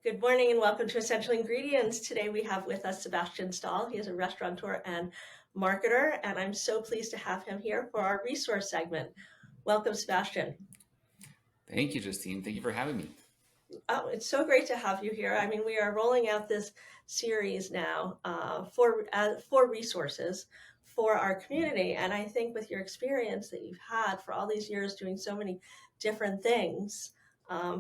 Good morning and welcome to Essential Ingredients. Today we have with us Sebastian Stahl. He is a restaurateur and marketer, and I'm so pleased to have him here for our resource segment. Welcome, Sebastian. Thank you, Justine. Thank you for having me. Oh, it's so great to have you here. I mean, we are rolling out this series now for resources for our community, and I think with your experience that you've had for all these years doing so many different things,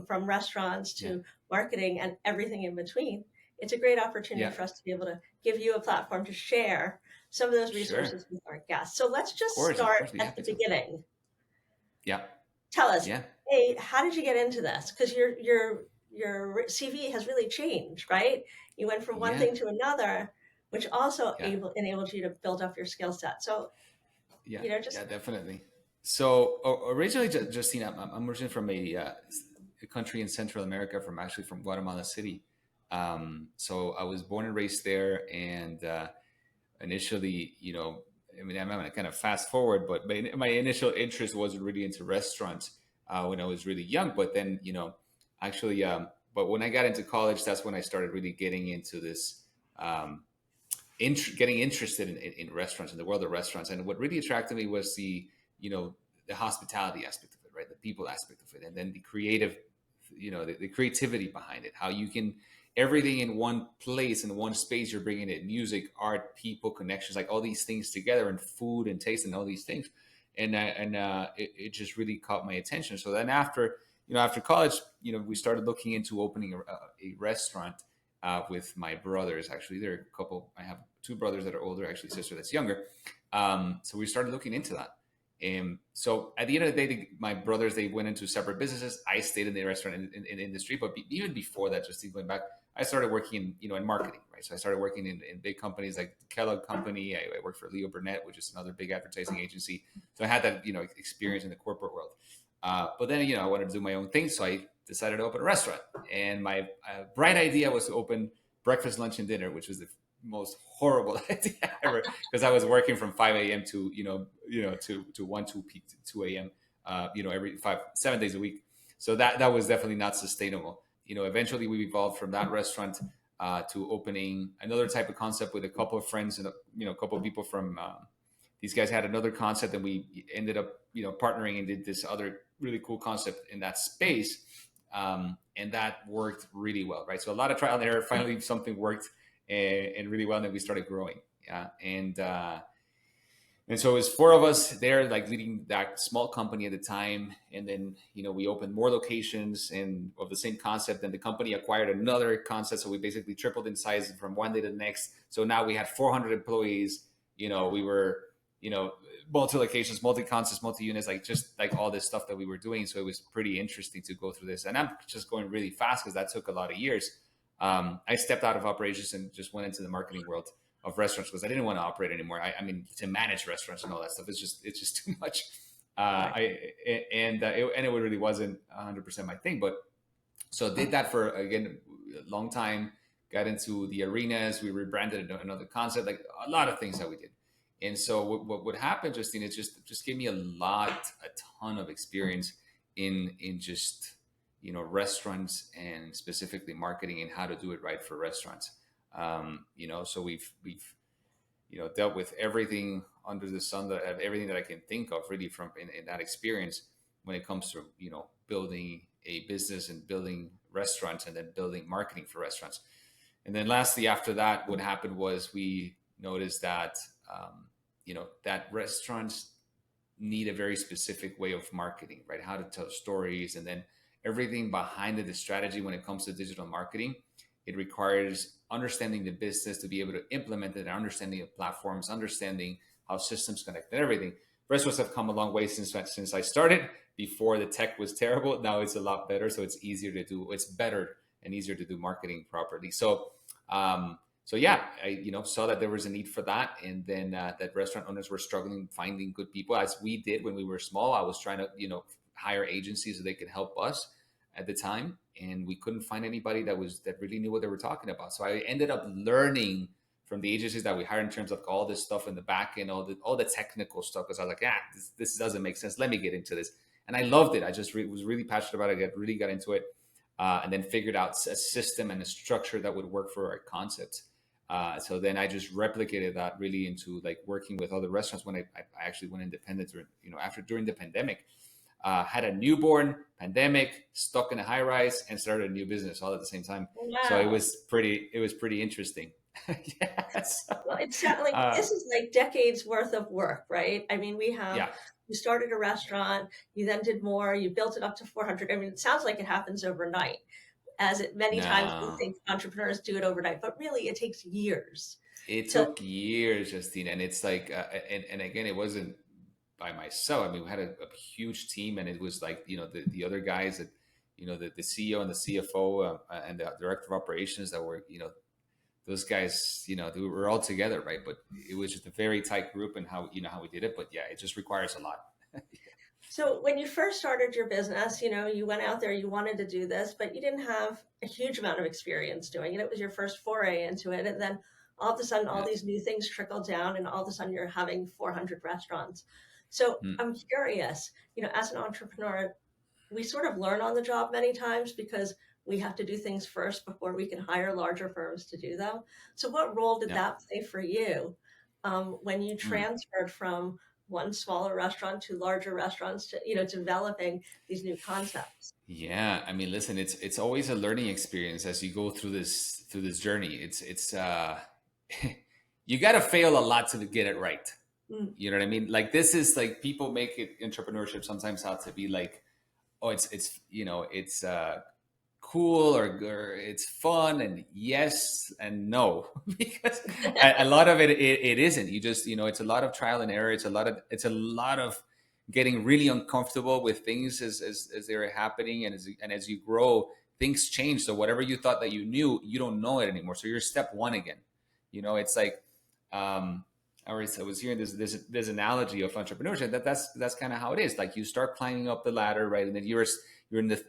from restaurants Yeah. to marketing and everything in between, it's a great opportunity Yeah. for us to be able to give you a platform to share some of those Sure. resources with our guests. So let's Of just course. Of start course. Be at the happy to. beginning. Yeah. Tell us, Yeah. hey, how did you get into this? Because your CV has really changed, right? You went from one Yeah. thing to another, which also Yeah. enabled you to build up your skill set. So, Yeah. just Yeah. Definitely. So originally, Justine, I'm originally from a country in Central America, from Guatemala City. So I was born and raised there, and initially, I mean, I'm going to kind of fast forward, but my initial interest was really into restaurants when I was really young. But then, actually, but when I got into college, that's when I started really getting into this, um, getting interested in restaurants, in the world of restaurants. And what really attracted me was you know, the hospitality aspect of it, right? The people aspect of it, and then the creative, the creativity behind it. How you can everything in one place, in one space. You're bringing it: music, art, people, connections, like all these things together, and food and taste and all these things. And it just really caught my attention. So then after college, we started looking into opening a restaurant with my brothers. Actually, there are a couple. I have two brothers that are older, actually, sister that's younger. So we started looking into that. And so at the end of the day, my brothers, they went into separate businesses. I stayed in the restaurant in industry, but even before that, just going back, I started working, in marketing, right? So I started working in big companies like the Kellogg Company. I worked for Leo Burnett, which is another big advertising agency. So I had that, experience in the corporate world. But then, I wanted to do my own thing, so I decided to open a restaurant. And my bright idea was to open breakfast, lunch, and dinner, which was the most horrible idea ever, because I was working from 5 a.m. to to 2 a.m. Every 7 days a week. So that was definitely not sustainable. Eventually we evolved from that restaurant to opening another type of concept with a couple of friends and a couple of people from. These guys had another concept, and we ended up partnering and did this other really cool concept in that space, and that worked really well, right? So a lot of trial and error. Finally, something worked and really well, and then we started growing. Yeah, and so it was four of us there, like leading that small company at the time. And then, we opened more locations and of the same concept. And the company acquired another concept. So we basically tripled in size from one day to the next. So now we had 400 employees. We were, multi locations, multi concepts, multi units, like just like all this stuff that we were doing. So it was pretty interesting to go through this. And I'm just going really fast because that took a lot of years. I stepped out of operations and just went into the marketing world of restaurants because I didn't want to operate anymore. I mean, to manage restaurants and all that stuff, it's just too much. right. And it really wasn't 100% my thing. But so did that for again a long time. Got into the arenas. We rebranded another concept, like a lot of things that we did. And so what would happen, Justine, is just gave me a ton of experience in just restaurants and specifically marketing and how to do it right for restaurants. So we've dealt with everything under the sun, that everything that I can think of, really, from in that experience when it comes to building a business and building restaurants and then building marketing for restaurants. And then lastly, after that, what happened was we noticed that that restaurants need a very specific way of marketing, right? How to tell stories, and then everything behind it, the strategy when it comes to digital marketing. It requires understanding the business to be able to implement it, understanding of platforms, understanding how systems connect, and everything. Restaurants have come a long way since I started. Before, the tech was terrible. Now it's a lot better, so it's easier to do. It's better and easier to do marketing properly. So yeah, I saw that there was a need for that, and then that restaurant owners were struggling finding good people, as we did when we were small. I was trying to hire agencies so they could help us at the time, and we couldn't find anybody that really knew what they were talking about. So I ended up learning from the agencies that we hired in terms of all this stuff in the back end, all the technical stuff. Because I was like, this doesn't make sense. Let me get into this, and I loved it. I just was really passionate about it. I really got into it. and then figured out a system and a structure that would work for our concept. So then I just replicated that really into like working with other restaurants when I actually went independent during, during the pandemic. Had a newborn, pandemic, stuck in a high rise, and started a new business all at the same time. So Wow. it was pretty interesting. Yes. Well, it's like Uh, this is like decades worth of work, right? I mean, yeah. you started a restaurant, you then did more, you built it up to 400. I mean, it sounds like it happens overnight, as it many times we No, think entrepreneurs do it overnight, but really it takes years. it So, took years, Justine, and it's like, and again, it wasn't by myself. I mean, we had a huge team, and it was like, the other guys that, the CEO and the CFO, and the director of operations that were, those guys, they were all together, right? But it was just a very tight group, and how we did it. But yeah, it just requires a lot. so when you first started your business, you went out there, you wanted to do this, but you didn't have a huge amount of experience doing it. It was your first foray into it. And then all of a sudden, all Yeah. these new things trickle down, and all of a sudden, you're having 400 restaurants. So Mm. I'm curious, as an entrepreneur, we sort of learn on the job many times because we have to do things first before we can hire larger firms to do them. So, what role did Yeah. that play for you when you Mm. transferred from one smaller restaurant to larger restaurants to developing these new concepts? Yeah, I mean, listen, it's always a learning experience as you go through this journey. It's you got to fail a lot to get it right. Mm. You know what I mean? Like this is like people make it entrepreneurship sometimes out to be like, oh, it's cool or it's fun, and yes and no, because a lot of it isn't. You just, it's a lot of trial and error. It's a lot of getting really uncomfortable with things as they're happening, and as you grow, things change. So whatever you thought that you knew, you don't know it anymore. So you're step one again. It's like, I was hearing this analogy of entrepreneurship, that's kind of how it is. Like you start climbing up the ladder, right, and then you're in this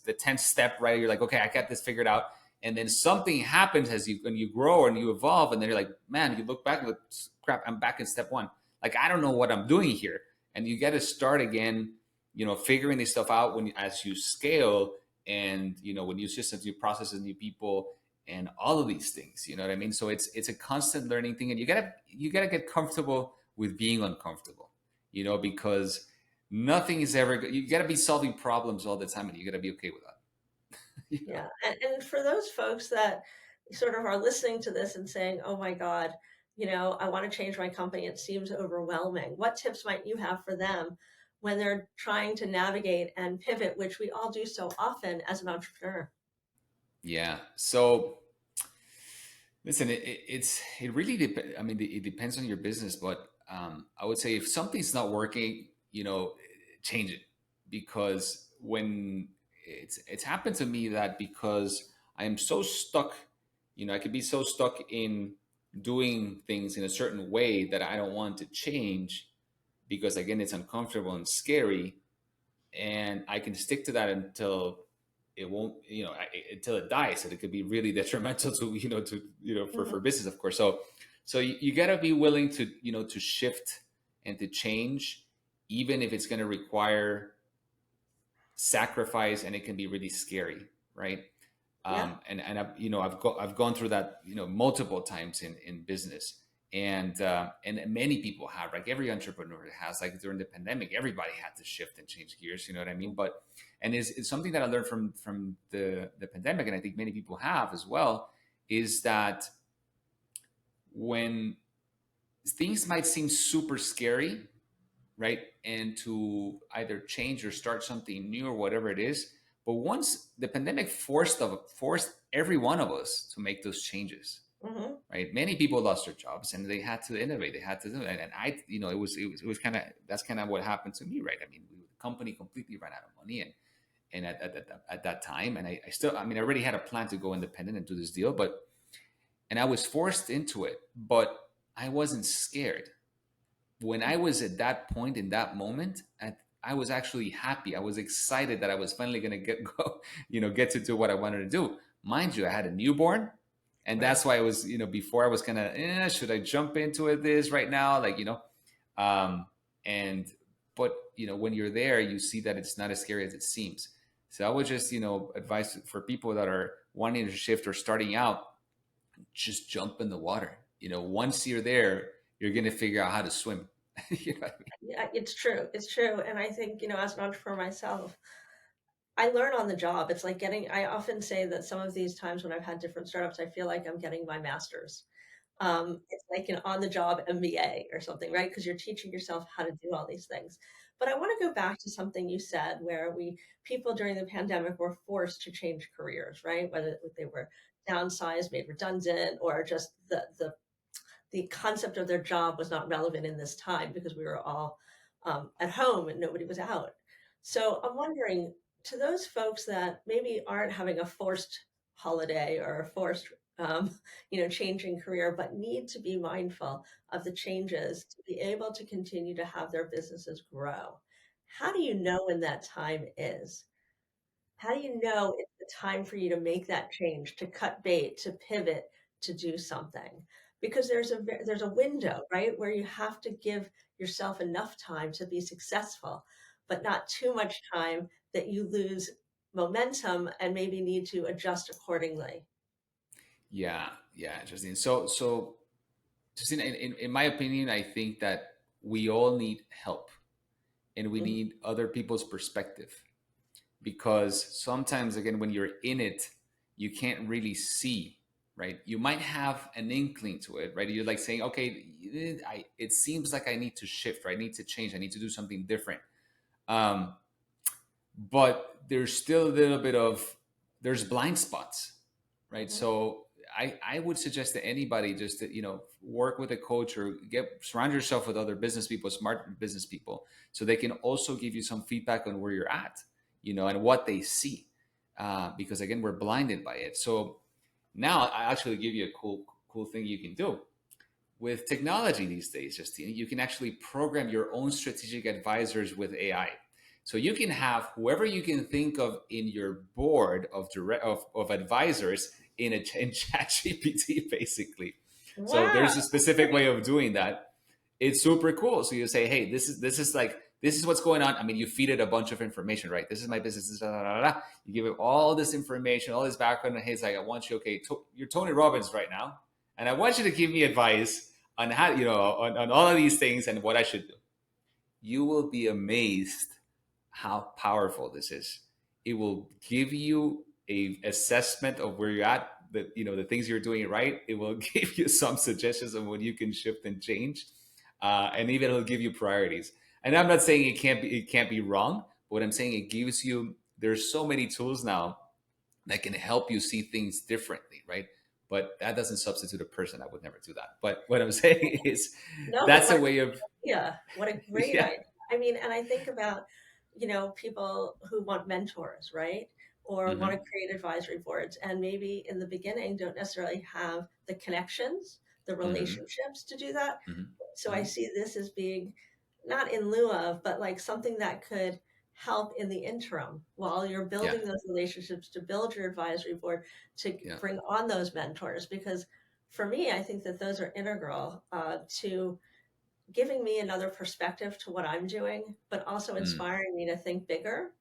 the 10th step, right? You're like, okay, I got this figured out, and then something happens as you grow and you evolve, and then you're like, man, you look back and look, crap, I'm back in step one. Like I don't know what I'm doing here, and you got to start again. Figuring this stuff out as you scale, and when new systems, new processes, new people, and all of these things. You know what I mean? So it's a constant learning thing, and you gotta get comfortable with being uncomfortable. Because nothing is ever good. You got to be solving problems all the time, and you got to be okay with that. Yeah. And for those folks that sort of are listening to this and saying, oh my God, I want to change my company, it seems overwhelming. What tips might you have for them when they're trying to navigate and pivot, which we all do so often as an entrepreneur? Yeah. So listen, it really depends. I mean, it depends on your business, but I would say if something's not working, change it, because when it's happened to me that because I am so stuck, I could be so stuck in doing things in a certain way that I don't want to change, because again, it's uncomfortable and scary, and I can stick to that until it won't, until it dies. And it could be really detrimental to, for Mhm. business, of course. So you got to be willing to, to shift and to change, even if it's going to require sacrifice, and it can be really scary, right? Yeah. And I've gone through that, multiple times in business, and many people have, like every entrepreneur has, like during the pandemic, everybody had to shift and change gears. You know what I mean? But and it's something that I learned from the pandemic, and I think many people have as well, is that when things might seem super scary, right? And to either change or start something new or whatever it is. But once the pandemic forced every one of us to make those changes, Hmm. right? Many people lost their jobs, and they had to innovate. They had to do it, and I, it was kind of that's kind of what happened to me, right? I mean, the company completely ran out of money, and at that time, and I still, I mean, I already had a plan to go independent and do this deal, and I was forced into it, but I wasn't scared. When I was at that point in that moment, I was actually happy. I was excited that I was finally going to get to do what I wanted to do. Mind you, I had a newborn, and Right. that's why I was, before I was kind of, should I jump into it this right now? Like, um, and but when you're there, you see that it's not as scary as it seems. So I would just, advise for people that are wanting to shift or starting out, just jump in the water. Once you're there, you're going to figure out how to swim. you know what I Yeah, it's true. It's true. And I think, as an entrepreneur myself, I learn on the job. It's like I often say that some of these times when I've had different startups, I feel like I'm getting my master's. It's like an on the job MBA or something, right? Because you're teaching yourself how to do all these things. But I want to go back to something you said where people during the pandemic were forced to change careers, right? Whether they were downsized, made redundant, or just the concept of their job was not relevant in this time because we were all at home and nobody was out. So I'm wondering, to those folks that maybe aren't having a forced holiday or a forced, um, changing career, but need to be mindful of the changes to be able to continue to have their businesses grow. How do you know when that time is? How do you know it's the time for you to make that change, to cut bait, to pivot, to do something? Because there's a window, right, where you have to give yourself enough time to be successful, but not too much time that you lose momentum and maybe need to adjust accordingly. Yeah, yeah, Justine. So Justine, in my opinion, I think that we all need help, and we Mhm. need other people's perspective, because sometimes, again, when you're in it, you can't really see, right? You might have an inkling to it, right? You're like saying, okay, it seems like I need to shift, right? I need to change, I need to do something different. um, but there's still a little bit of, there's blind spots, right? Mhm. So I would suggest to anybody just to, work with a coach or surround yourself with other business people, smart business people, so they can also give you some feedback on where you're at, and what they see, because again, we're blinded by it. So now I actually give you a cool thing you can do with technology these days. Justine, you can actually program your own strategic advisors with AI. So you can have whoever you can think of in your board of advisors in ChatGPT, basically. So Wow. there's a specific way of doing that. It's super cool. So you say, hey, this is what's going on. I mean, you feed it a bunch of information, right? This is my business. This, da, da, da, da. You give it all this information, all this background, and hey, it's like, I want you, okay, you're Tony Robbins right now, and I want you to give me advice on how, on all of these things and what I should do. You will be amazed how powerful this is. It will give you a assessment of where you're at, the things you're doing right. It will give you some suggestions on what you can shift and change, and even it'll give you priorities. And I'm not saying it can't be wrong, but what I'm saying, it gives you. There's so many tools now that can help you see things differently, right? But that doesn't substitute a person. I would never do that. But what I'm saying is, No, but that's what a a way of, Yeah, what a great yeah. idea. I mean, and I think about, people who want mentors, right? Or want to Hmm. create advisory boards and maybe in the beginning don't necessarily have the connections, the Hmm. relationships to do that. Hmm. So I Hmm. see this as being not in lieu of, but like something that could help in the interim while you're Yeah. building those relationships to build your advisory board, to Yeah. bring on those mentors. Because for me, I think that those are integral to giving me another perspective to what I'm doing, but also Mm. inspiring me to think bigger,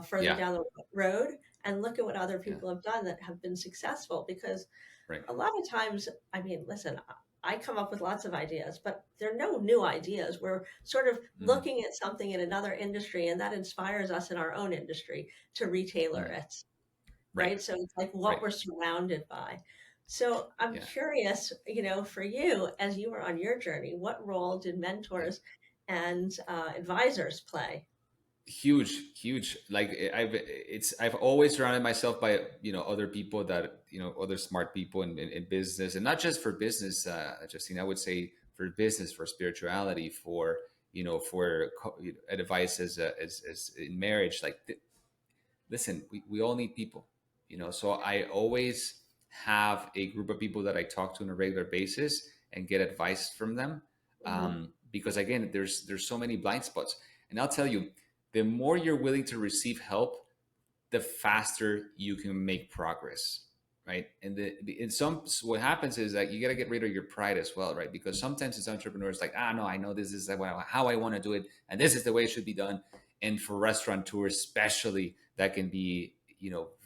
further Yeah. down the road, and look at what other Yeah. people have done that have been successful. Because Right. a lot of times, I mean, listen, I come up with lots of ideas, but there are no new ideas. We're sort of Mm. looking at something in another industry, and that inspires us in our own industry to retailer Mm. it, Right. right? So it's like what Right. we're surrounded by. So I'm Yeah. curious, for you, as you were on your journey, what role did Yeah. mentors and advisors play? Huge, huge. Like I've always surrounded myself by, other people that, other smart people in business, and not just for business, Justine. I would say for business, for spirituality, for, for advice as in marriage. Like, listen, we all need people, so I always have a group of people that I talk to on a regular basis and get advice from them, Hmm. because again, there's so many blind spots. And I'll tell you, the more you're willing to receive help, the faster you can make progress, right? And in some, what happens is that you got to get rid of your pride as well, right? Because sometimes as entrepreneurs, like, no, I know this is how I want to do it, and this is the way it should be done. And for restaurateurs especially, that can be,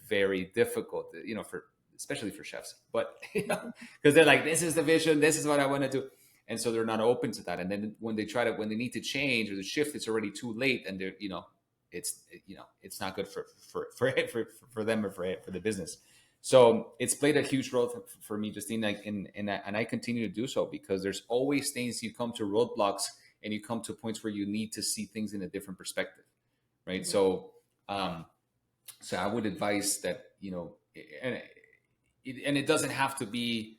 very difficult, for especially for chefs. But because they're like, this is the vision, this is what I want to do. And so they're not open to that. And then when they need to change or the shift, it's already too late, and they're, it's not good for them or for the business. So it's played a huge role for me, Justine, like, and I continue to do so, because there's always things, you come to roadblocks, and you come to points where you need to see things in a different perspective, right? Mhm. Um, so I would advise that, and it doesn't have to be,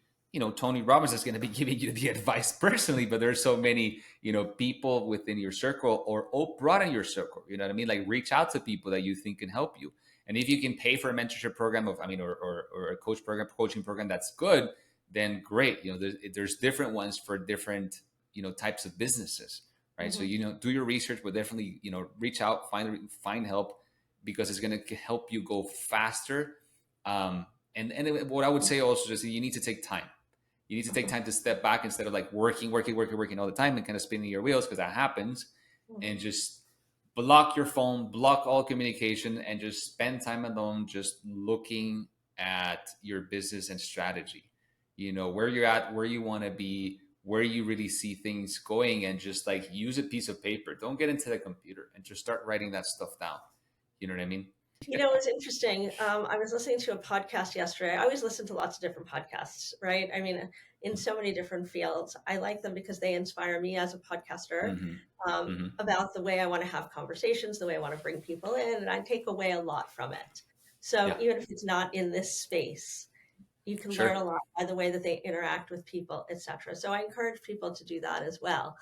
Tony Robbins is going to be giving you the advice personally, but there's so many, people within your circle, or broaden your circle. You know what I mean? Like, reach out to people that you think can help you. And if you can pay for a mentorship program or a coaching program, that's good. Then great. There's different ones for different, types of businesses, right? So, Mhm. do your research, but definitely, reach out, find help, because it's going to help you go faster. And what I would say also is, you need to take time. You need to take Mhm. time to step back, instead of like working all the time and kind of spinning your wheels, because that happens. And Mhm. just block your phone, block all communication, and just spend time alone, just looking at your business and strategy. Where you're at, where you want to be, where you really see things going, and just like use a piece of paper. Don't get into the computer, and just start writing that stuff down. You know what I mean? It's interesting. I was listening to a podcast yesterday. I always listen to lots of different podcasts, right? I mean, in so many different fields. I like them because they inspire me as a podcaster, Mm-hmm. Mm-hmm. about the way I want to have conversations, the way I want to bring people in, and I take away a lot from it. So Yeah. even if it's not in this space, you can learn Sure. a lot by the way that they interact with people, etc. So I encourage people to do that as well,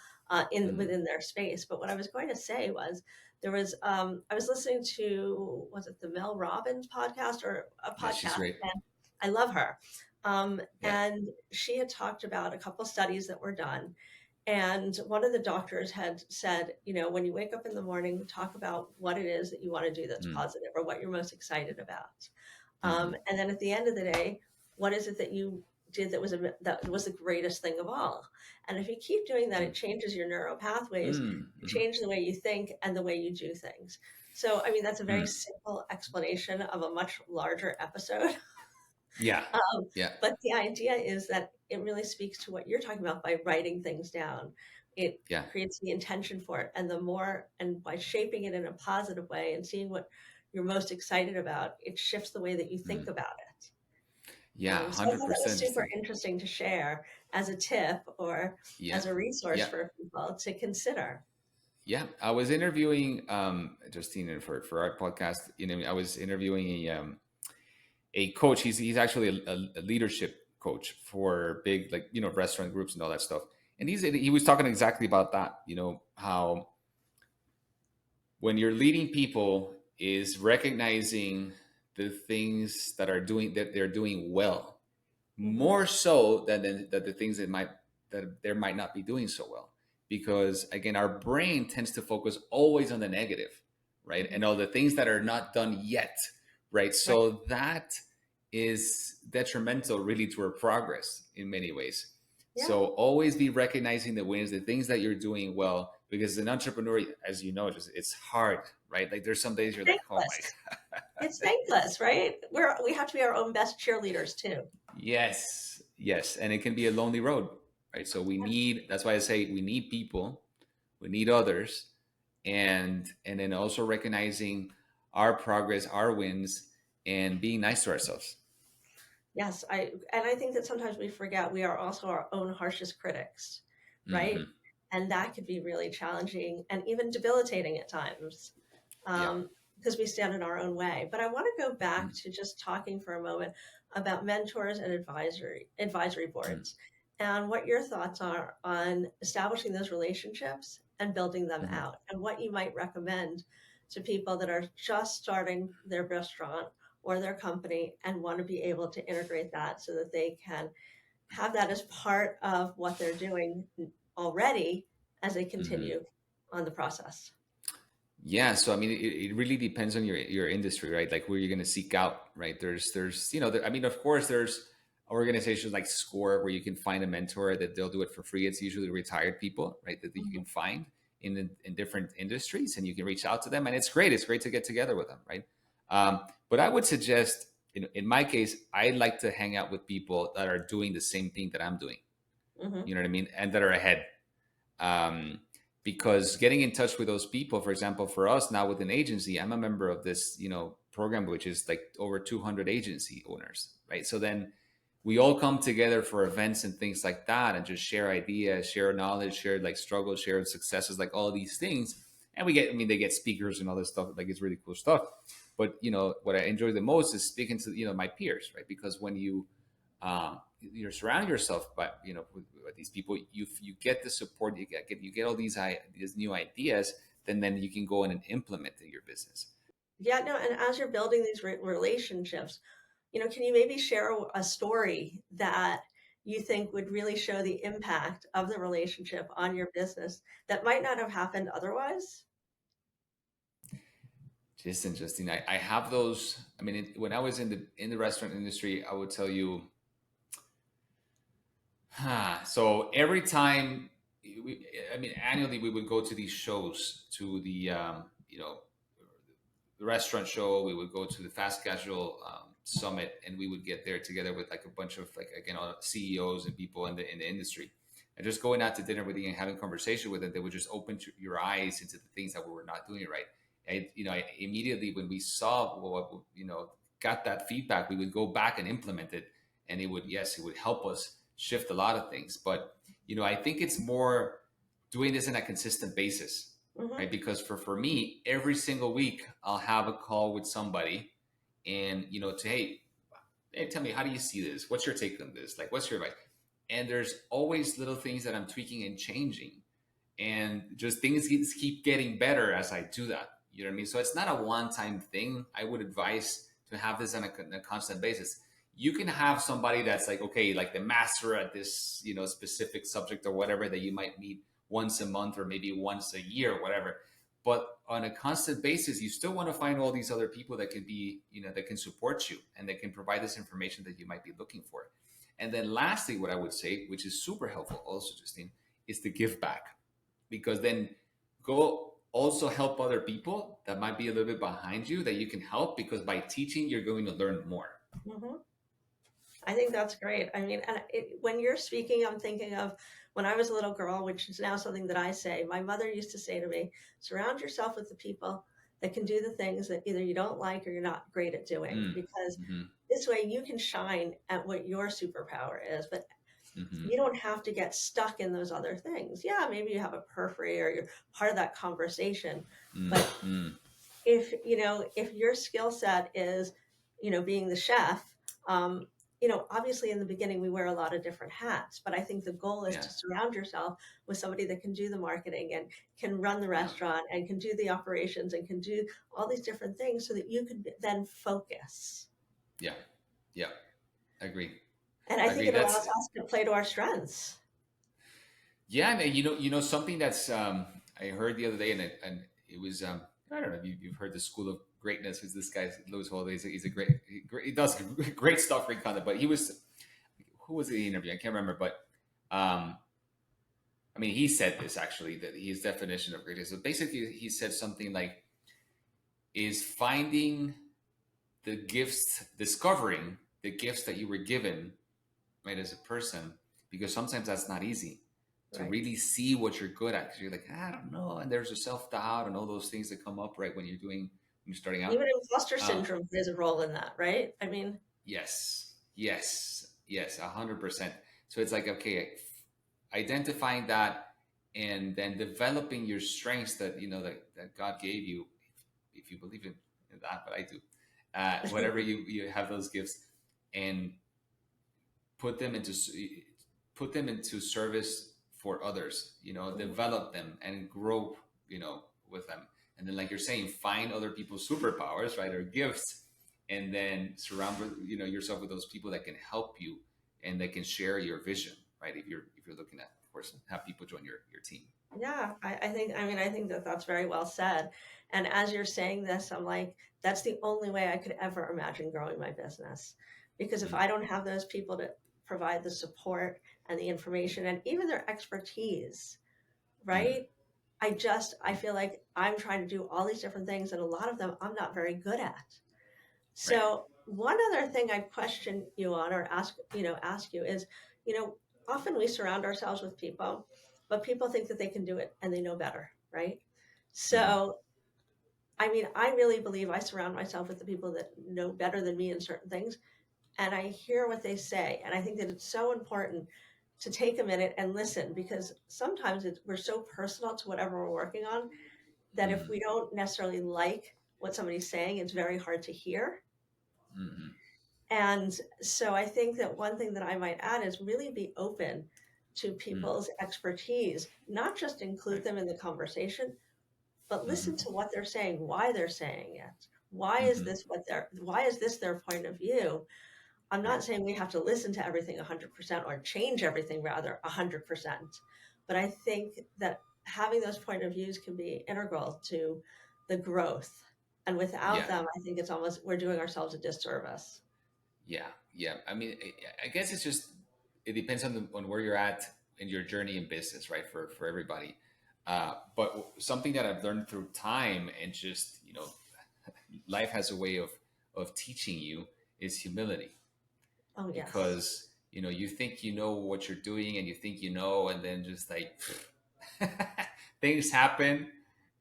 in Mm-hmm. within their space. But what I was going to say was, I was listening to, was it the Mel Robbins podcast or a Yeah, she's podcast, great. and I love her. Yeah. And she had talked about a couple studies that were done, and one of the doctors had said, when you wake up in the morning, talk about what it is that you want to do that's Mm. positive, or what you're most excited about. Mm-hmm. And then at the end of the day, what is it that you did that was the greatest thing of all? And if you keep doing that, it changes your neural pathways, it Mm-hmm. changes the way you think and the way you do things. So, I mean, that's a very Mm. simple explanation of a much larger episode. Yeah. Um, Yeah. but the idea is that it really speaks to what you're talking about by writing things down. It Yeah. creates the intention for it. And by shaping it in a positive way and seeing what you're most excited about, it shifts the way that you think Mm. about it. Yeah. So I thought that was 100%. super interesting to share as a tip or Yeah. as a resource Yeah. for people to consider. Yeah. I was interviewing Justine for our podcast. I was interviewing a coach. He's actually a leadership coach for big, like, restaurant groups and all that stuff. And he was talking exactly about that. How when you're leading people, is recognizing the things that they're doing well, Hmm. more so than the things that they might not be doing so well. Because again, our brain tends to focus always on the negative, right, Hmm. and all the things that are not done yet, right? Right. So that is detrimental, really, to our progress in many ways. Yeah. So always be recognizing the wins, the things that you're doing well, because as an entrepreneur, as you know, it's hard, right? Like, there's some days you're like, oh my Thankless. It's thankless, right? We have to be our own best cheerleaders too. Yes, yes, and it can be a lonely road, right? So that's why I say we need people, we need others, and then also recognizing our progress, our wins, and being nice to ourselves. Yes, I think that sometimes we forget we are also our own harshest critics, right? Hmm. And that could be really challenging and even debilitating at times, Yeah. because we stand in our own way. But I want to go back Mm-hmm. to just talking for a moment about mentors and advisory Mm-hmm. boards, and what your thoughts are on establishing those relationships and building them Mm-hmm. out, and what you might recommend to people that are just starting their restaurant or their company and want to be able to integrate that so that they can have that as part of what they're doing already as they Mm-hmm. continue on the process. Yeah, so I mean, it really depends on your industry, right? Like, where you're going to seek out, right? I mean, of course, there's organizations like Score, where you can find a mentor that they'll do it for free. It's usually retired people, right, that you Mhm. can find. in different industries, and you can reach out to them, and it's great. It's great to get together with them, right? But I would suggest, in my case, I like to hang out with people that are doing the same thing that I'm doing. Hmm. You know what I mean, and that are ahead. Um, because getting in touch with those people, for example, for us now with an agency, I'm a member of this, program, which is like over 200 agency owners, right? So then we all come together for events and things like that, and just share ideas, share knowledge, share like struggles, share successes, like all these things. And they get speakers and all this stuff. Like, it's really cool stuff. But what I enjoy the most is speaking to my peers, right? Because when you surround yourself by with these people, you get the support, you get all these new ideas, then you can go in and implement in your business. Yeah, no, and as you're building these relationships, can you maybe share a story that you think would really show the impact of the relationship on your business that might not have happened otherwise? Just interesting. I have those. I mean, when I was in the restaurant industry, I would tell you. So every time, annually we would go to these shows, to the restaurant show. We would go to the fast casual summit, and we would get there together with like a bunch of, like, again, all CEOs and people in the industry, and just going out to dinner with them and having conversation with them. They would just open your eyes into the things that we were not doing right. And I immediately, when we saw got that feedback, we would go back and implement it, and it would help us shift a lot of things. But I think it's more doing this on a consistent basis, Hmm. right? Because for me, every single week I'll have a call with somebody, and to hey, tell me, how do you see this? What's your take on this? Like, what's your advice? And there's always little things that I'm tweaking and changing, and just things keep getting better as I do that. You know what I mean? So it's not a one-time thing. I would advise to have this on a constant basis. You can have somebody that's like, okay, like the master at this, specific subject or whatever, that you might meet once a month or maybe once a year or whatever. But on a constant basis, you still want to find all these other people that can be, that can support you and that can provide this information that you might be looking for. And then lastly, what I would say, which is super helpful also, Justine, is to give back, because then go also help other people that might be a little bit behind you, that you can help, because by teaching, you're going to learn more. Hmm. I think that's great. I mean, and when you're speaking, I'm thinking of when I was a little girl, which is now something that I say. My mother used to say to me, surround yourself with the people that can do the things that either you don't like or you're not great at doing, Mm. because Hmm. this way you can shine at what your superpower is. But Hmm. you don't have to get stuck in those other things. Yeah, maybe you have a periphery or you're part of that conversation. Mm. But Mm. if your skill set is being the chef, um, obviously in the beginning we wear a lot of different hats, but I think the goal is Yeah. to surround yourself with somebody that can do the marketing and can run the Yeah. restaurant and can do the operations and can do all these different things so that you can then focus. Yeah. Yeah. Agree. And I think Agree. it allows That's us to play to our strengths. Yeah, and something that's I heard the other day, and it was I don't know if you've heard the School of Greatness. Because this guy Lewis Holiday, he's a he does great stuff, great content. But who was the interview? I can't remember, but um, he said this actually, that his definition of greatness. So basically, he said something like, is finding the gifts, discovering the gifts that you were given, right, as a person, because sometimes that's not easy to Right. really see what you're good at, because you're like, I don't know, and there's a self-doubt and all those things that come up right when you're starting out. Even imposter um, syndrome plays a role in that, right? I mean, yes, yes, yes, 100%. So it's like, okay, identifying that, and then developing your strengths that that God gave you, if you believe in that, but I do. Whatever you have those gifts, and put them into service for others, develop them and grow, with them. And then, like you're saying, find other people's superpowers, right, or gifts, and then surround yourself with those people that can help you and that can share your vision, right? If you're looking at, of course, have people join your team. yeah, I think that that's very well said. And as you're saying this, I'm like, that's the only way I could ever imagine growing my business. Because if Mm, I don't have those people to provide the support and the information and even their expertise, mm, right? I feel like I'm trying to do all these different things, and a lot of them I'm not very good at. Right. So one other thing I'd question you on, or ask you is, you know, often we surround ourselves with people, but people think that they can do it and they know better, right? Mm-hmm. So I mean, I really believe I surround myself with the people that know better than me in certain things, and I hear what they say. And I think that it's so important to take a minute and listen, because sometimes we're so personal to whatever we're working on that if Mm-hmm. we don't necessarily like what somebody's saying, it's very hard to hear. Mm-hmm. And so I think that one thing that I might add is really be open to Mm. people's expertise, not just include Right. them in the conversation, but listen Mm-hmm. to what they're saying, why they're saying it. Mm-hmm. Why is this their point of view? I'm Right. not saying we have to listen to everything 100% or change everything rather 100%, but I think that having those point of views can be integral to the growth. And without Yeah. them, I think it's almost we're doing ourselves a disservice. Yeah. Yeah. I mean, I guess it's just it depends on on where you're at in your journey in business, right? For everybody. But something that I've learned through time and just life has a way of teaching you is humility, Oh, yes. because you think you know what you're doing and you think and then just like things happen,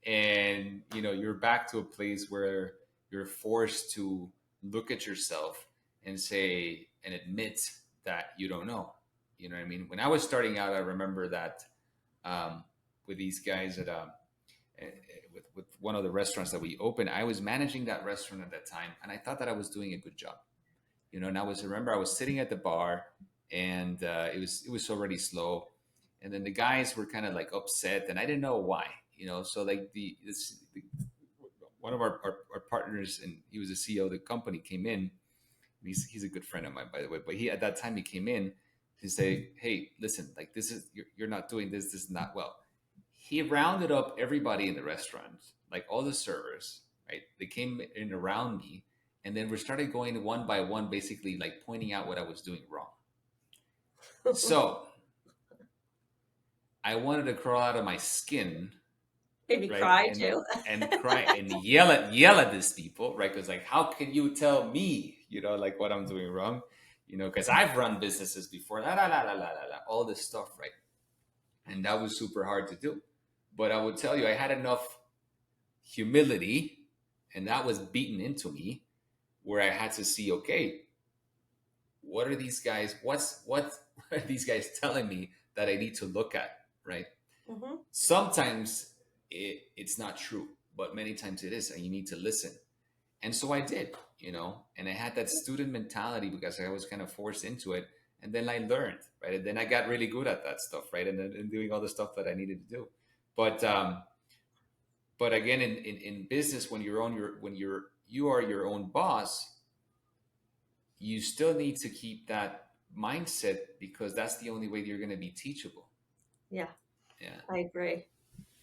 and you're back to a place where you're forced to look at yourself and say and admit that you don't know. You know what I mean? When I was starting out, I remember that with these guys with one of the restaurants that we opened, I was managing that restaurant at that time, and I thought that I was doing a good job. And I was sitting at the bar, and it was already slow, and then the guys were kind of like upset, and I didn't know why. So like one of our partners, and he was the CEO of the company, came in. And he's a good friend of mine, by the way. But he at that time he came in to say, "Hey, listen, like this is you're not doing this. This is not well." He rounded up everybody in the restaurant, like all the servers, right? They came in around me, and then we started going one by one, basically like pointing out what I was doing wrong. So I wanted to crawl out of my skin, Maybe right, cry and too. cry and yell at these people, right? Because like, how can you tell me, like what I'm doing wrong? Because I've run businesses before, all this stuff, right? And that was super hard to do. But I would tell you, I had enough humility, and that was beaten into me, where I had to see, okay, what are these guys? What are these guys telling me that I need to look at, right? Hmm. Sometimes it's not true, but many times it is, and you need to listen. And so I did, and I had that student mentality because I was kind of forced into it. And then I learned, right? And then I got really good at that stuff, right? And doing all the stuff that I needed to do. But again, in business, when you are your own boss, you still need to keep that mindset, because that's the only way you're going to be teachable. Yeah, Yeah. I agree.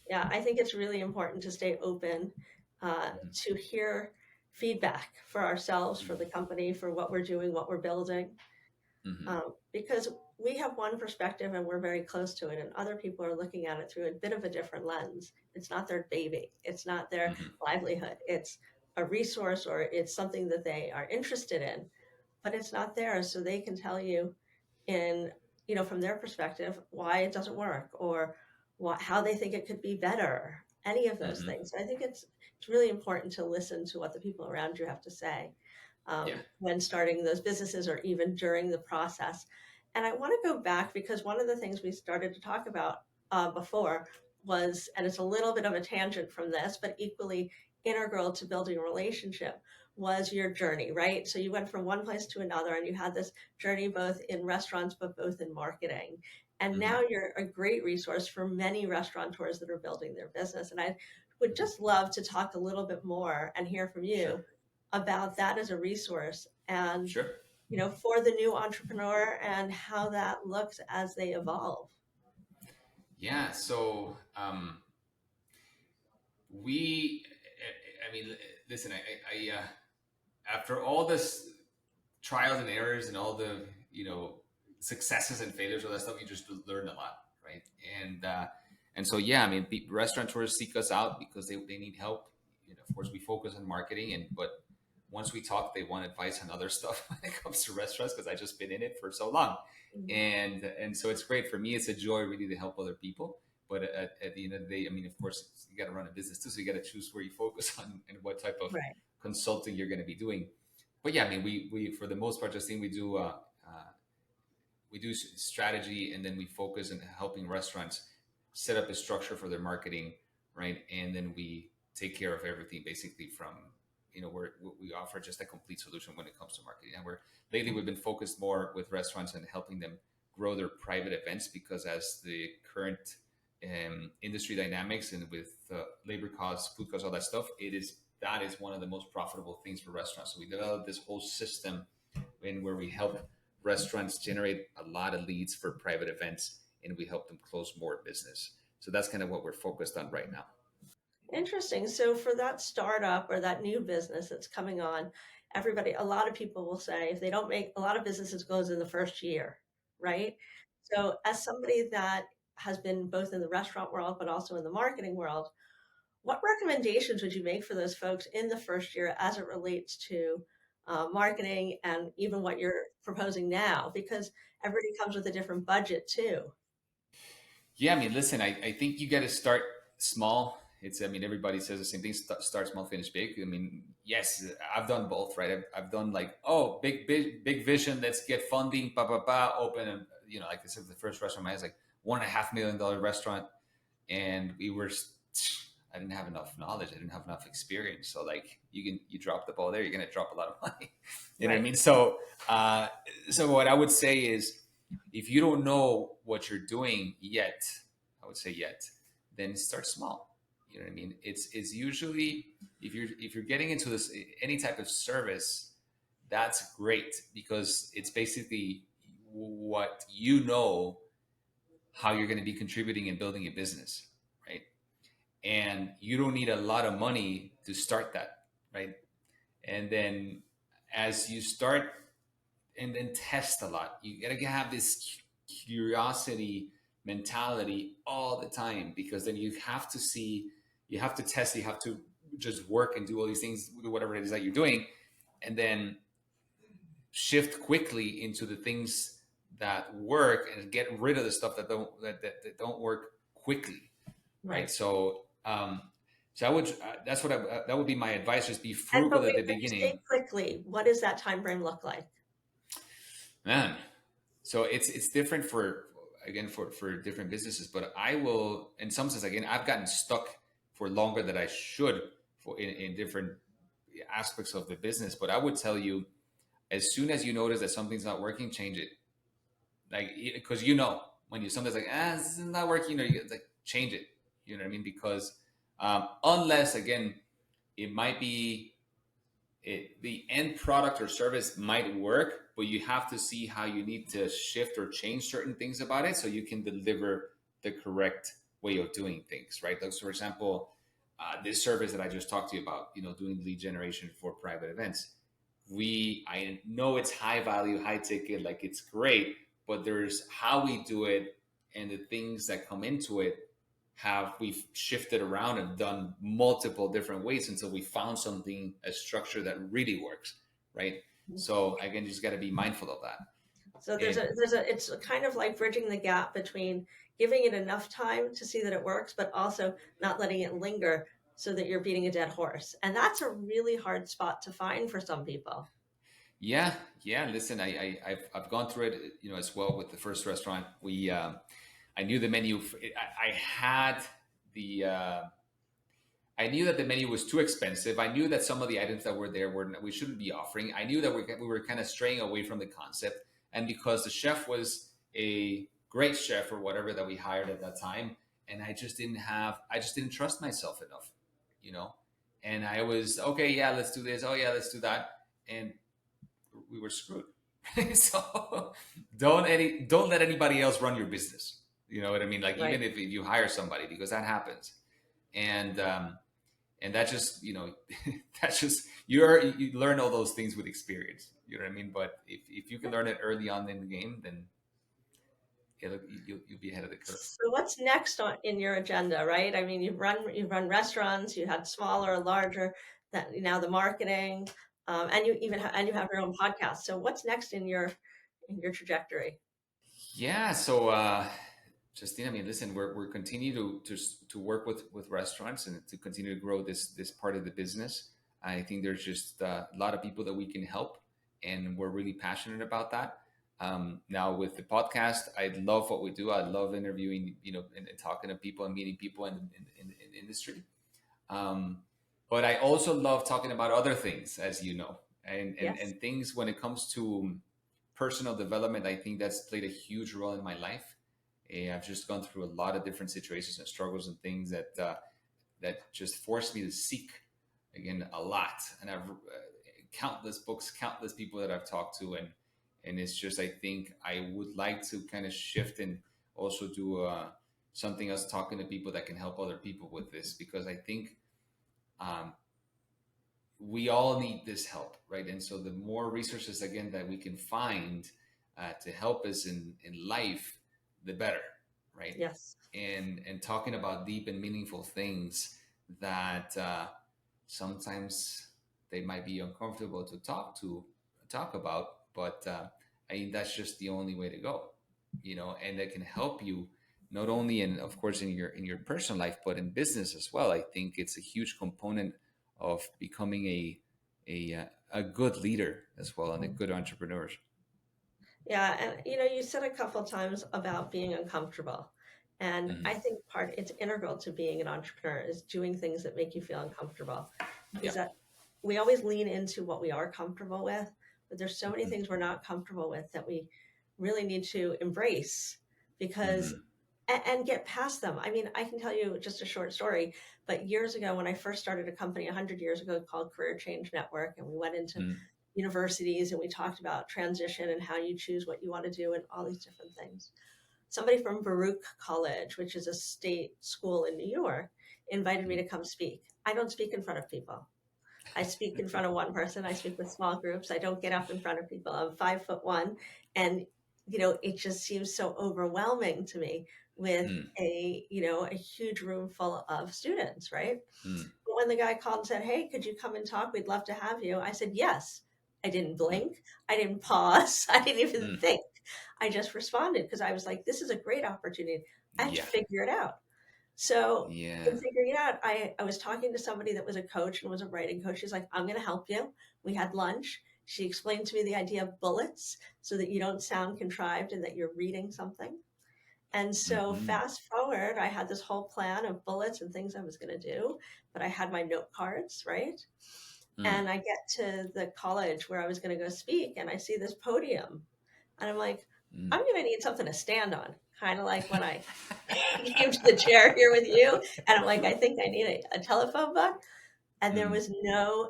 Yeah, I think it's really important to stay open Hmm. to hear feedback for ourselves, for the company, for what we're doing, what we're building, Hmm. because we have one perspective and we're very close to it, and other people are looking at it through a bit of a different lens. It's not their baby, it's not their Hmm. livelihood, it's a resource or it's something that they are interested in, but it's not theirs. So they can tell you in, from their perspective, why it doesn't work or how they think it could be better, any of those Hmm. things. So I think it's really important to listen to what the people around you have to say Yeah. when starting those businesses or even during the process. And I want to go back because one of the things we started to talk about before was, and it's a little bit of a tangent from this, but equally integral to building a relationship, was your journey, right? So you went from one place to another and you had this journey both in restaurants, but both in marketing. And now Hmm. you're a great resource for many restaurateurs that are building their business. And I would Hmm. just love to talk a little bit more and hear from Sure. you about that as a resource and Sure. for the new entrepreneur and how that looks as they evolve. Yeah. So we, I mean, listen, after all this trials and errors and all the, successes and failures, all that stuff, you just learn a lot, right? And And so, yeah, I mean, restaurateurs seek us out because they need help. Of course, we focus on marketing, but once we talk, they want advice on other stuff when it comes to restaurants because I just been in it for so long, Mhm. and so it's great for me. It's a joy really to help other people. But at the end of the day, I mean, of course, you got to run a business too, so you got to choose where you focus on and what type of Right. consulting you're going to be doing. But yeah, I mean, we for the most part, Justine, we do strategy, and then we focus on helping restaurants set up a structure for their marketing, right? And then we take care of everything basically from, we offer just a complete solution when it comes to marketing. And we're lately we've been focused more with restaurants and helping them grow their private events, because as the current industry dynamics and with labor costs, food costs, all that stuff, that is one of the most profitable things for restaurants. So we developed this whole system in where we help restaurants generate a lot of leads for private events, and we help them close more business. So that's kind of what we're focused on right now. Interesting. So for that startup or that new business that's coming on, a lot of people will say if they don't make a lot of businesses close in the first year, right? So as somebody that has been both in the restaurant world but also in the marketing world, what recommendations would you make for those folks in the first year as it relates to marketing and even what you're proposing now? Because everybody comes with a different budget too. Yeah, I mean, listen, I think you got to start small. I mean, everybody says the same thing: start small, finish big. I mean, yes, I've done both, right? I've done like, oh, big vision, let's get funding, open, and like I said, the first restaurant I had was like $1.5 million restaurant, and I didn't have enough knowledge, I didn't have enough experience. So like, you drop the ball there, you're gonna drop a lot of money. You know what I Right. mean? So what I would say is, if you don't know what you're doing yet, I would say yet, then start small. You know what I mean? It's usually, if you're getting into this any type of service, that's great, because it's basically what how you're going to be contributing and building a business, right? And you don't need a lot of money to start that, right? And then as you start, and then test a lot. You gotta have this curiosity mentality all the time, because then you have to test, you have to just work and do all these things, whatever it is that you're doing, and then shift quickly into the things that work and get rid of the stuff that don't work quickly, right? Right. So I would that's what that would be my advice: just be And frugal at the when you beginning. say quickly, what does that time frame look like? Man, so it's different for, again, for different businesses, but I will, in some sense, again, I've gotten stuck for longer than I should for in different aspects of the business. But I would tell you, as soon as you notice that something's not working, change it. Like, because when you something's like, this is not working, you like, change it. You know what I mean? Because unless, again, it might be the end product or service might work, but you have to see how you need to shift or change certain things about it so you can deliver the correct way of doing things, right? Like, so for example, this service that I just talked to you about, doing lead generation for private events. I know it's high value, high ticket, like it's great, but there's how we do it and the things that come into it, we've shifted around and done multiple different ways until we found something, a structure that really works, right? So again, you just got to be mindful of that. So And it's kind of like bridging the gap between giving it enough time to see that it works, but also not letting it linger so that you're beating a dead horse. And that's a really hard spot to find for some people. yeah, yeah. Listen, I've gone through it, as well with the first restaurant. I knew the menu. I had the I knew that the menu was too expensive. I knew that some of the items that were there we shouldn't be offering. I knew that we were kind of straying away from the concept. And because the chef was a great chef or whatever that we hired at that time, and I just didn't trust myself enough, you know. And I was, okay, yeah, let's do this. Oh yeah, let's do that. And we were screwed. So don't let anybody else run your business. You know what I mean? Like, Right. even if you hire somebody, because that happens. And that just, that's just, you learn all those things with experience. You know what I mean? But if you can learn it early on in the game, then you'll be ahead of the curve. So what's next in your agenda, right? I mean, you've run restaurants, you had smaller, larger, that now the marketing, and you have your own podcast. So what's next in your trajectory? Yeah. So, Justine, I mean, listen, we're continue to work with restaurants and to continue to grow this part of the business. I think there's just a lot of people that we can help, and we're really passionate about that. Now with the podcast, I love what we do. I love interviewing, and talking to people and meeting people in the industry. Um, but I also love talking about other things, as you know, Yes. and things when it comes to personal development. I think that's played a huge role in my life. I've just gone through a lot of different situations and struggles and things that just forced me to seek again a lot. And I've countless books, countless people that I've talked to, and it's just I think I would like to kind of shift and also do something else, talking to people that can help other people with this, because I think um, we all need this help, right? And so the more resources again that we can find to help us in life, the better, right? Yes. And talking about deep and meaningful things that sometimes they might be uncomfortable to talk about, but I mean that's just the only way to go, and that can help you not only in, of course, in your personal life, but in business as well. I think it's a huge component of becoming a good leader as well, and a good entrepreneur. Yeah, and you said a couple times about being uncomfortable. And I Hmm. think it's integral to being an entrepreneur is doing things that make you feel uncomfortable. Yeah. Because that we always lean into what we are comfortable with, but there's so many Hmm. things we're not comfortable with that we really need to embrace because Hmm. and get past them. I mean, I can tell you just a short story, but years ago when I first started a company 100 years ago called Career Change Network, and we went into Hmm. universities and we talked about transition and how you choose what you want to do and all these different things. Somebody from Baruch College, which is a state school in New York, invited me to come speak. I don't speak in front of people. I speak in front of one person. I speak with small groups. I don't get up in front of people. I'm 5'1", and it just seems so overwhelming to me with Hmm. a huge room full of students, right? Hmm. But when the guy called and said, "Hey, could you come and talk? We'd love to have you," I said yes. I didn't Hmm. blink. I didn't pause. I didn't even Hmm. think. I just responded because I was like, "This is a great opportunity. I have to Yeah. figure it out." So Yeah. in figuring it out, I was talking to somebody that was a coach and was a writing coach. She's like, "I'm going to help you." We had lunch. She explained to me the idea of bullets so that you don't sound contrived and that you're reading something. And so Hmm. fast forward, I had this whole plan of bullets and things I was going to do, but I had my note cards, right? Hmm. And I get to the college where I was going to go speak and I see this podium and I'm like, Hmm. I'm going to need something to stand on. Kind of like when I came to the chair here with you. And I'm like, I think I need a telephone book. And there Hmm. was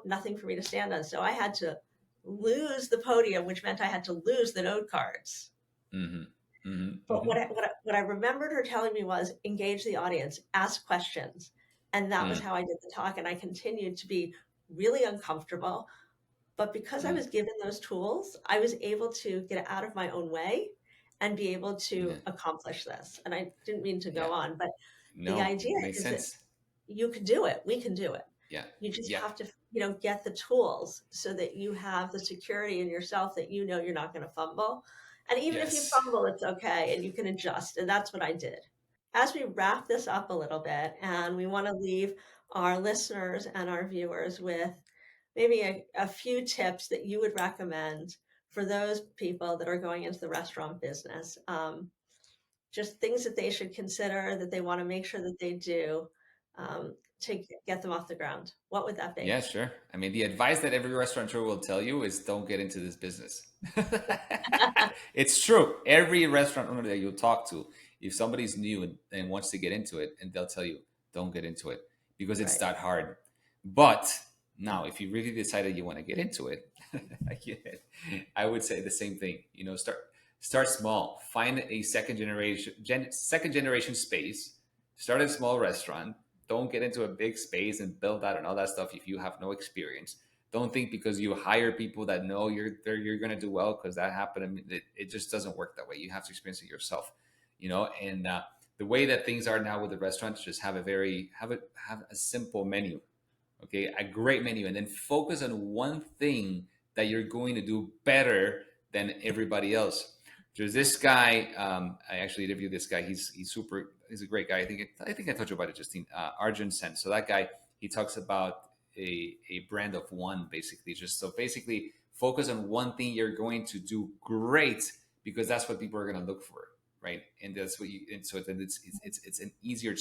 nothing for me to stand on. So I had to lose the podium, which meant I had to lose the note cards. Hmm. Hmm. But Hmm. what I remembered her telling me was engage the audience, ask questions. And that was Hmm. how I did the talk. And I continued to be really uncomfortable. But because I Hmm. was given those tools, I was able to get out of my own way and be able Yeah. to accomplish this. And I didn't mean to Yeah. go on, but the No, idea makes is that sense. you can do it. We can do it. Yeah. You just Yeah. have to, get the tools so that you have the security in yourself that you're not going to fumble. And even if you Yes. fumble, it's okay and you can adjust. And that's what I did. As we wrap this up a little bit, and we want to leave our listeners and our viewers with maybe a few tips that you would recommend for those people that are going into the restaurant business. Just things that they should consider that they want to make sure that they do to get them off the ground. What would that be? Yeah, sure. I mean, the advice that every restaurateur will tell you is don't get into this business. It's true. Every restaurant owner that you talk to, if somebody's new and wants to get into it, and they'll tell you, don't get into it because it's Right. that hard. But now, if you really decided you want to get into it, I would say the same thing. Start small. Find a second generation space. Start a small restaurant. Don't get into a big space and build out and all that stuff if you have no experience. Don't think because you hire people that know you're going to do well, because that happened. I mean, it just doesn't work that way. You have to experience it yourself. And the way that things are now with the restaurants, just have a simple menu, okay, a great menu, and then focus on one thing that you're going to do better than everybody else. There's this guy. I actually interviewed this guy. He's a great guy. I think I told you about it, Justine. Arjun Sen. So that guy, he talks about a brand of one, basically. Just so basically focus on one thing you're going to do great, because that's what people are going to look for, right? And that's what you. And so then it's an easier.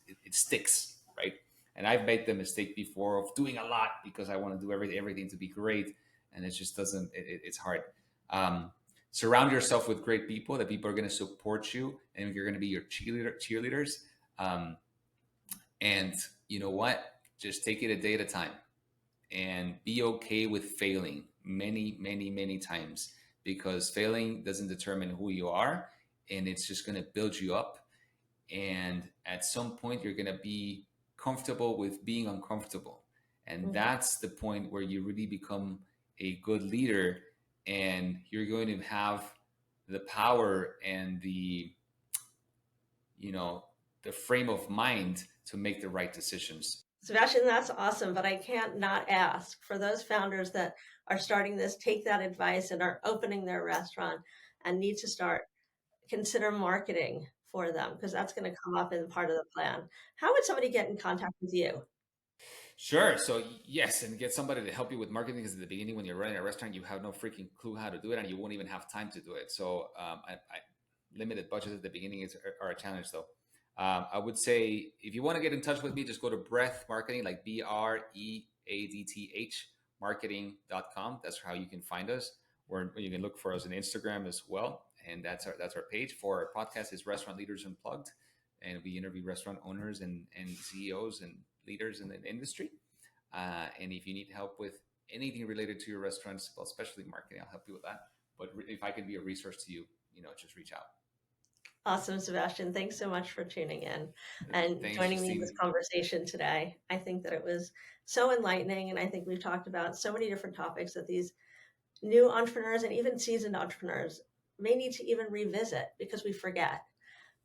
It sticks, right? And I've made the mistake before of doing a lot because I want to do everything to be great, and it just doesn't. It's hard. Um, Surround yourself with great people. That people are going to support you, and you're going to be your cheerleaders. Um, and you know what? Just take it a day at a time, and be okay with failing many, many, many times, because failing doesn't determine who you are, and it's just going to build you up. And at some point you're going to be comfortable with being uncomfortable, and Mhm. that's the point where you really become a good leader, and you're going to have the power and you know the frame of mind to make the right decisions. Sebastian, that's awesome, but I can't not ask for those founders that are starting this, take that advice and are opening their restaurant and need to start, consider marketing for them because that's going to come up in part of the plan. How would somebody get in contact with you? Sure. So yes, and get somebody to help you with marketing, because at the beginning, when you're running a restaurant, you have no freaking clue how to do it, and you won't even have time to do it. So limited budget at the beginning are a challenge, though. I would say if you want to get in touch with me, just go to Breath Marketing, like BREADTH marketing.com. That's how you can find us. Or you can look for us on Instagram as well, and that's our page. For our podcast is Restaurant Leaders Unplugged, and we interview restaurant owners and CEOs and leaders in the industry. And if you need help with anything related to your restaurants, well, especially marketing, I'll help you with that. But if I can be a resource to you, just reach out. Awesome, Sebastian. Thanks so much for tuning in and Thanks, joining me in this Justine. conversation today. I think that it was so enlightening, and I think we've talked about so many different topics that these new entrepreneurs and even seasoned entrepreneurs may need to even revisit because we forget.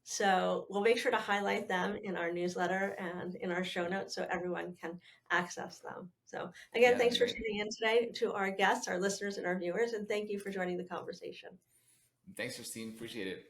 So we'll make sure to highlight them in our newsletter and in our show notes so everyone can access them. So again, Yeah, that'd thanks be for great. tuning in today to our guests, our listeners, and our viewers, and thank you for joining the conversation. Thanks, Justine. Appreciate it.